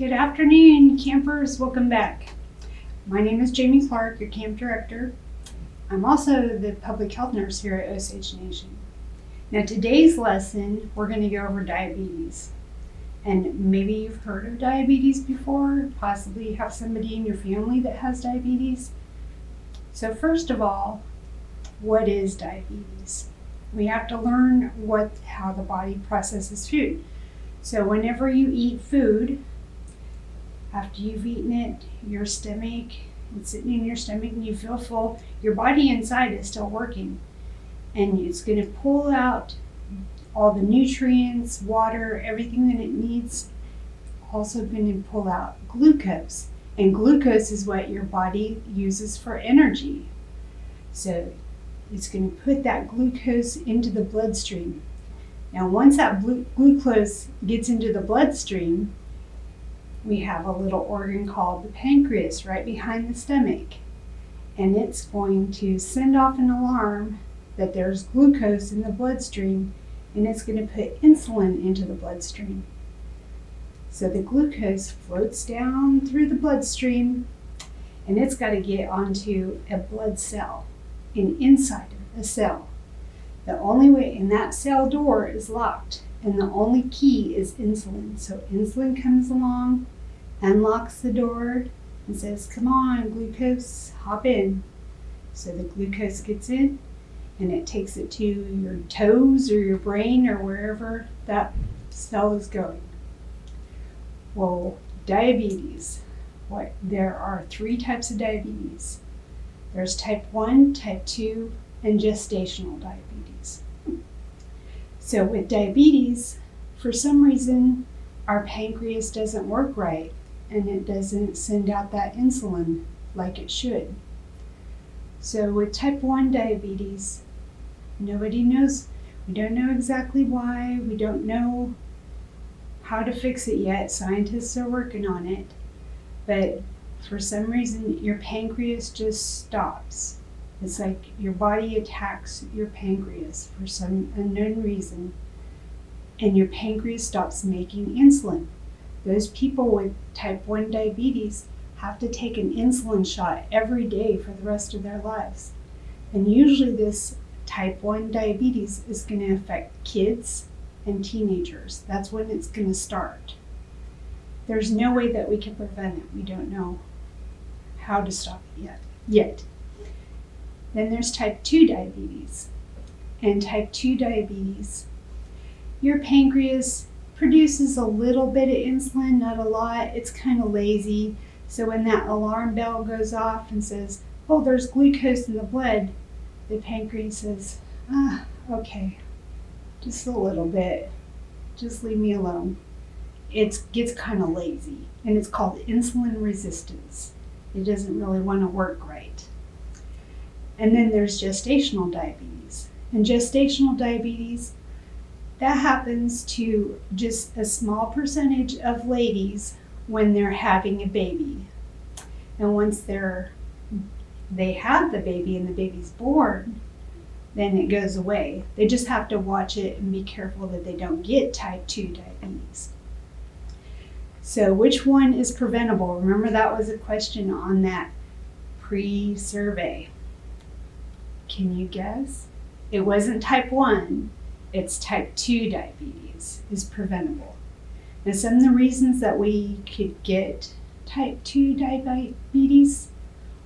Good afternoon, campers. Welcome back. My name is Jaime Clark, your camp director. I'm also the public health nurse here at Osage Nation. Now, today's lesson, we're going to go over diabetes. And maybe you've heard of diabetes before, possibly you have somebody in your family that has diabetes. So first of all, what is diabetes? We have to learn how the body processes food. So whenever you eat food, after you've eaten it, your stomach, it's sitting in your stomach and you feel full, your body inside is still working. And it's going to pull out all the nutrients, water, everything that it needs. Also going to pull out glucose. And glucose is what your body uses for energy. So it's going to put that glucose into the bloodstream. Now once that glucose gets into the bloodstream, we have a little organ called the pancreas right behind the stomach. And it's going to send off an alarm that there's glucose in the bloodstream, and it's going to put insulin into the bloodstream. So the glucose floats down through the bloodstream, and it's got to get onto a blood cell, and inside of the cell. The only way, and that cell door is locked, and the only key is insulin. So insulin comes along, unlocks the door, and says, "Come on, glucose, hop in." So the glucose gets in, and it takes it to your toes or your brain or wherever that cell is going. Well, diabetes. There are 3 types of diabetes. There's type 1, type 2, and gestational diabetes. So with diabetes, for some reason, our pancreas doesn't work right, and it doesn't send out that insulin like it should. So with type 1 diabetes, nobody knows. We don't know exactly why. We don't know how to fix it yet. Scientists are working on it. But for some reason, your pancreas just stops. It's like your body attacks your pancreas for some unknown reason, and your pancreas stops making insulin. Those people with type 1 diabetes have to take an insulin shot every day for the rest of their lives. And usually this type 1 diabetes is going to affect kids and teenagers. That's when it's going to start. There's no way that we can prevent it. We don't know how to stop it yet. Then there's type 2 diabetes. And type 2 diabetes, your pancreas produces a little bit of insulin, not a lot. It's kind of lazy. So when that alarm bell goes off and says, "Oh, there's glucose in the blood," the pancreas says, "Okay, just a little bit. Just leave me alone." It gets kind of lazy, and it's called insulin resistance. It doesn't really want to work right. And then there's gestational diabetes. And gestational diabetes, that happens to just a small percentage of ladies when they're having a baby. And once they have the baby and the baby's born, then it goes away. They just have to watch it and be careful that they don't get type 2 diabetes. So which one is preventable? Remember, that was a question on that pre-survey. Can you guess? It wasn't type 1, it's type 2 diabetes is preventable. Now, some of the reasons that we could get type 2 diabetes,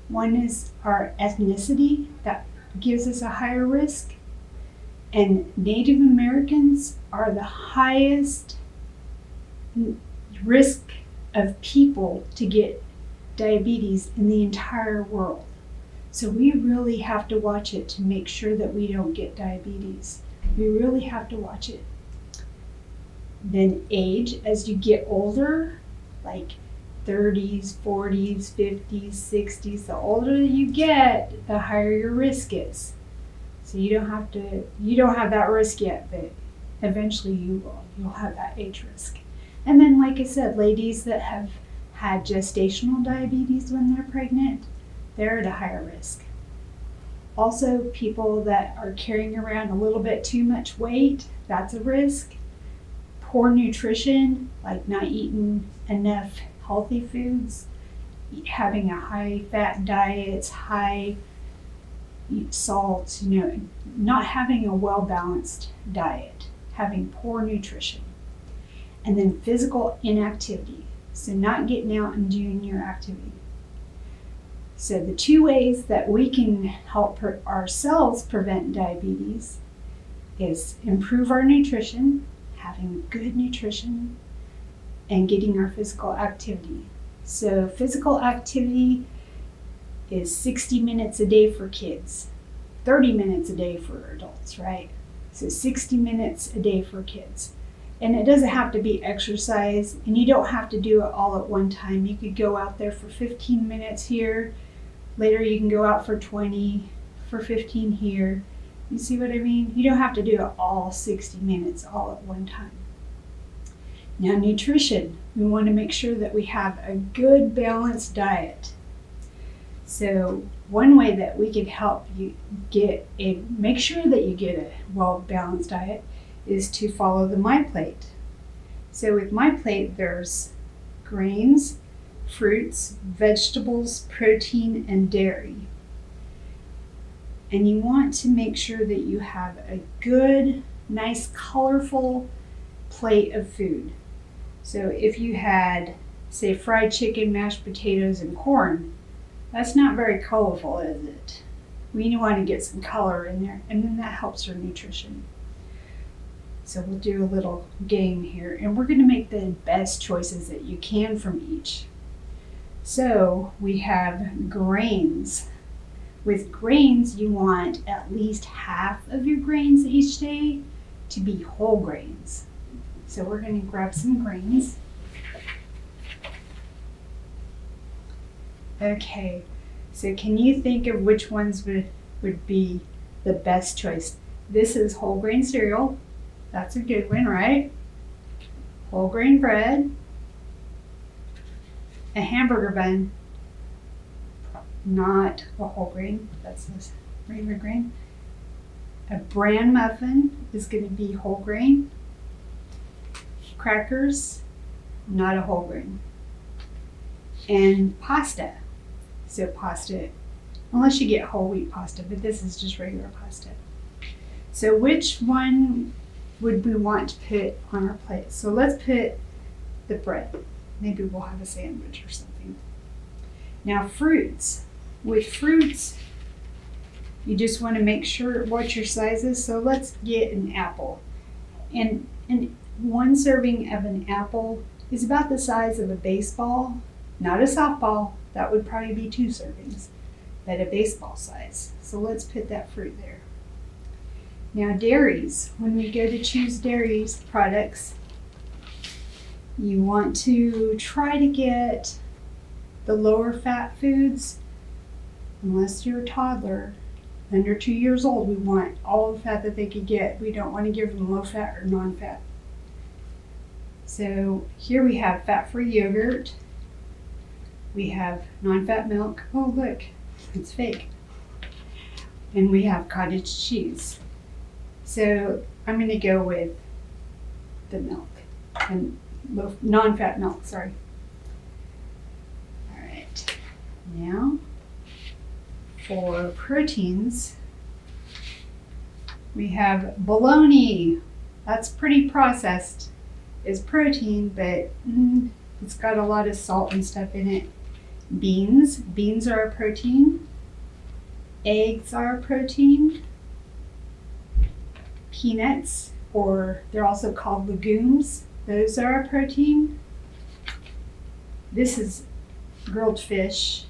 one is our ethnicity, that gives us a higher risk. And Native Americans are the highest risk of people to get diabetes in the entire world. So we really have to watch it to make sure that we don't get diabetes. We really have to watch it. Then age, as you get older, like 30s, 40s, 50s, 60s, the older you get, the higher your risk is. So you don't have that risk yet, but eventually you will. You'll have that age risk. And then, like I said, ladies that have had gestational diabetes when they're pregnant, they're at a higher risk. Also, people that are carrying around a little bit too much weight, that's a risk. poor nutrition, like not eating enough healthy foods, having a high fat diet, high salt, not having a well balanced diet, having poor nutrition. And then physical inactivity, so not getting out and doing your activity. So the two ways that we can help ourselves prevent diabetes is improve our nutrition, having good nutrition, and getting our physical activity. So physical activity is 60 minutes a day for kids, 30 minutes a day for adults, right? So 60 minutes a day for kids. And it doesn't have to be exercise, and you don't have to do it all at one time. You could go out there for 15 minutes here, later you can go out for 20, for 15 here. You see what I mean? You don't have to do it all 60 minutes all at one time. Now nutrition, we want to make sure that we have a good balanced diet. So one way that we can help you make sure that you get a well-balanced diet is to follow the MyPlate. So with MyPlate, there's grains, fruits, vegetables, protein, and dairy. And you want to make sure that you have a good, nice, colorful plate of food. So if you had, say, fried chicken, mashed potatoes, and corn, that's not very colorful, is it? We want to get some color in there, and then that helps our nutrition. So we'll do a little game here, and we're going to make the best choices that you can from each. So we have grains. With grains, you want at least half of your grains each day to be whole grains. So we're going to grab some grains. Okay, so can you think of which ones would be the best choice? This is whole grain cereal. That's a good one, right? Whole grain bread, a hamburger bun, not a whole grain, that's a regular grain. A bran muffin is going to be whole grain. Crackers, not a whole grain. And pasta. So pasta, unless you get whole wheat pasta, but this is just regular pasta. So which one would we want to put on our plate? So let's put the bread. Maybe we'll have a sandwich or something. Now fruits. With fruits, you just want to make sure what your size is. So let's get an apple. And one serving of an apple is about the size of a baseball, not a softball. That would probably be 2 servings, but a baseball size. So let's put that fruit there. Now dairies, when we go to choose dairies products, you want to try to get the lower fat foods. Unless you're a toddler, under 2 years old, we want all the fat that they could get. We don't want to give them low fat or non-fat. So here we have fat-free yogurt. We have non-fat milk. Oh look, it's fake. And we have cottage cheese. So I'm going to go with the milk, and non-fat milk, sorry. All right, now for proteins, we have bologna. That's pretty processed. It's protein, but it's got a lot of salt and stuff in it. Beans are a protein. Eggs are a protein. Peanuts, or they're also called legumes, those are a protein. This is grilled fish,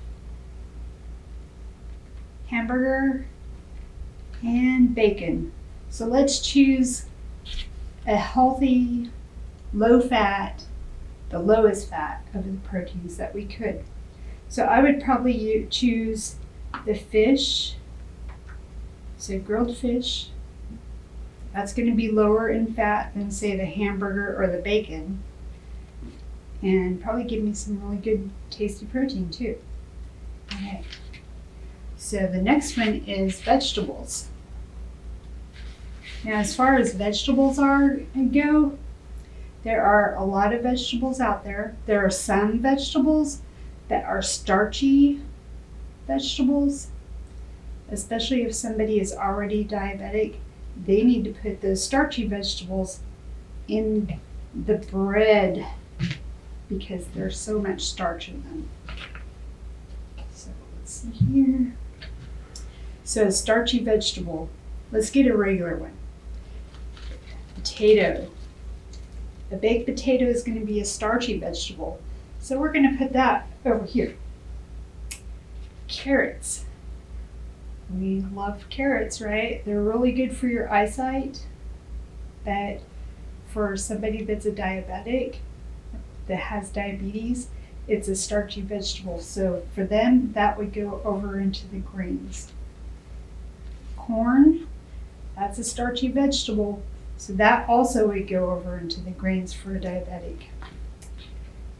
hamburger, and bacon. So let's choose a healthy, low fat, the lowest fat of the proteins that we could. So I would probably choose the fish, so grilled fish. That's going to be lower in fat than, say, the hamburger or the bacon. And probably give me some really good tasty protein too. Okay. So the next one is vegetables. Now as far as vegetables go, There are a lot of vegetables out there. There are some vegetables that are starchy vegetables, especially if somebody is already diabetic. They need to put those starchy vegetables in the bread because there's so much starch in them. So let's see here. So a starchy vegetable. Let's get a regular one. Potato. A baked potato is going to be a starchy vegetable. So we're going to put that over here. Carrots. We love carrots, right? They're really good for your eyesight, but for somebody that's a diabetic, that has diabetes, it's a starchy vegetable. So for them, that would go over into the greens. Corn, that's a starchy vegetable. So that also would go over into the greens for a diabetic.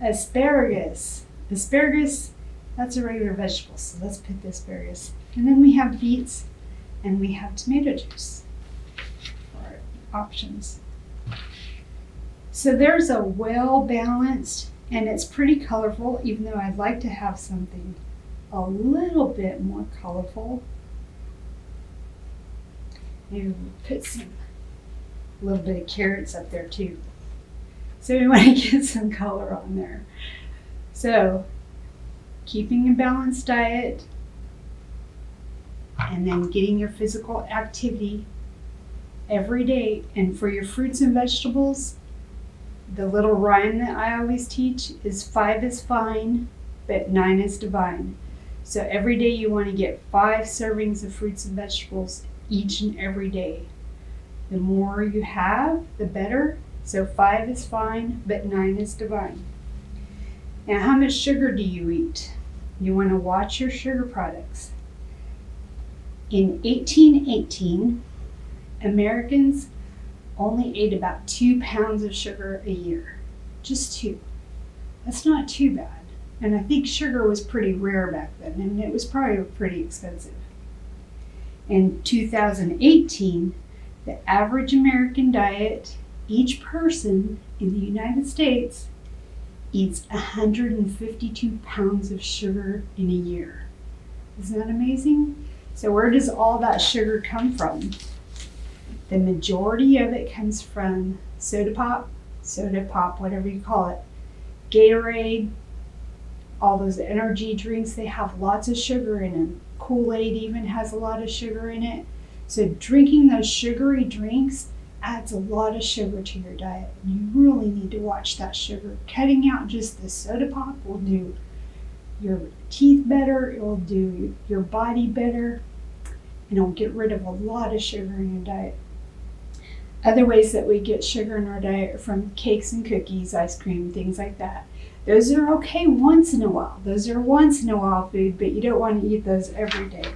Asparagus. Asparagus, that's a regular vegetable, so let's put the asparagus. And then we have beets and we have tomato juice for options. So there's a well-balanced, and it's pretty colorful, even though I'd like to have something a little bit more colorful. Maybe we'll put a little bit of carrots up there too. So we want to get some color on there. So keeping a balanced diet and then getting your physical activity every day. And for your fruits and vegetables, the little rhyme that I always teach is 5 is fine, but 9 is divine. So every day you want to get 5 servings of fruits and vegetables each and every day. The more you have, the better. So 5 is fine, but 9 is divine. Now, how much sugar do you eat? You want to watch your sugar products. In 1818, Americans only ate about 2 pounds of sugar a year. Just 2. That's not too bad. And I think sugar was pretty rare back then, and it was probably pretty expensive. In 2018, the average American diet, each person in the United States eats 152 pounds of sugar in a year. Isn't that amazing? So where does all that sugar come from? The majority of it comes from soda pop, whatever you call it, Gatorade, all those energy drinks, they have lots of sugar in them. Kool-Aid even has a lot of sugar in it. So drinking those sugary drinks adds a lot of sugar to your diet. You really need to watch that sugar. Cutting out just the soda pop will do your teeth better, it will do your body better, and it'll get rid of a lot of sugar in your diet. Other ways that we get sugar in our diet are from cakes and cookies, ice cream, things like that. Those are okay once in a while. Those are once in a while food, but you don't want to eat those every day.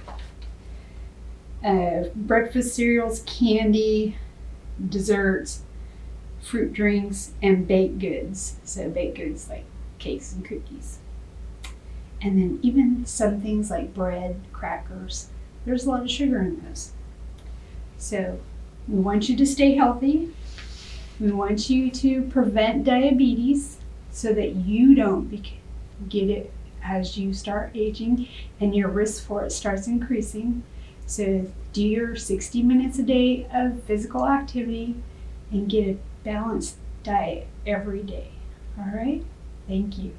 Breakfast cereals, candy, desserts, fruit drinks, and baked goods. So baked goods like cakes and cookies. And then even some things like bread, crackers, there's a lot of sugar in those. So we want you to stay healthy. We want you to prevent diabetes so that you don't get it as you start aging and your risk for it starts increasing. So do your 60 minutes a day of physical activity and get a balanced diet every day. All right? Thank you.